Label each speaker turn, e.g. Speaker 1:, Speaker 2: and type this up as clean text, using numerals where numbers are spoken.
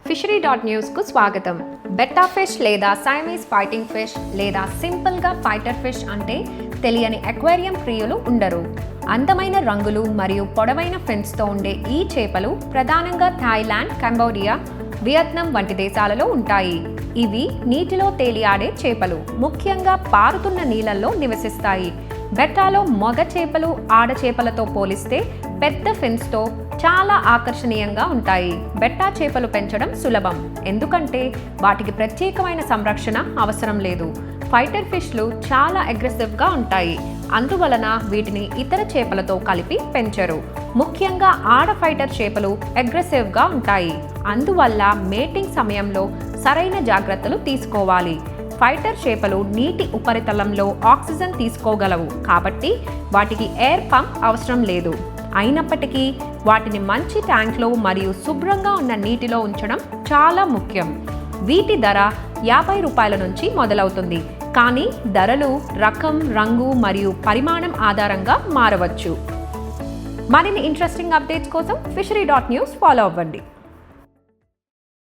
Speaker 1: fishery.news కు స్వాగతం. బెట్టా fish లేదా సైమీస్ ఫైటింగ్ ఫిష్ లేదా సింపుల్గా ఫైటర్ ఫిష్ అంటే తెలియని అక్వేరియం ప్రియులు ఉండరు. అందమైన రంగులు మరియు పొడవైన ఫిన్స్తో ఉండే ఈ చేపలు ప్రధానంగా థాయిలాండ్, కంబోడియా, వియత్నాం వంటి దేశాలలో ఉంటాయి. ఇవి నీటిలో తేలియాడే చేపలు, ముఖ్యంగా పారుతున్న నీళ్ళల్లో నివసిస్తాయి. బెట్టాలో మగ చేపలు ఆడ చేపలతో పోలిస్తే పెద్ద ఫిన్స్తో చాలా ఆకర్షణీయంగా ఉంటాయి. బెట్టా చేపలు పెంచడం సులభం, ఎందుకంటే వాటికి ప్రత్యేకమైన సంరక్షణ అవసరం లేదు. ఫైటర్ ఫిష్లు చాలా అగ్రెసివ్గా ఉంటాయి, అందువలన వీటిని ఇతర చేపలతో కలిపి పెంచరు. ముఖ్యంగా ఆడ ఫైటర్ చేపలు అగ్రెసివ్గా ఉంటాయి, అందువల్ల మేటింగ్ సమయంలో సరైన జాగ్రత్తలు తీసుకోవాలి. ఫైటర్ చేపలు నీటి ఉపరితలంలో ఆక్సిజన్ తీసుకోగలవు, కాబట్టి వాటికి ఎయిర్ పంప్ అవసరం లేదు. అయినప్పటికీ వాటిని మంచి ట్యాంక్లో మరియు శుభ్రంగా ఉన్న నీటిలో ఉంచడం చాలా ముఖ్యం. వీటి ధర 50 రూపాయల నుంచి మొదలవుతుంది, కానీ ధరలు రకం, రంగు మరియు పరిమాణం ఆధారంగా మారవచ్చు. మరిన్ని ఇంట్రెస్టింగ్ అప్డేట్స్ కోసం fishery.news ఫాలో అవ్వండి.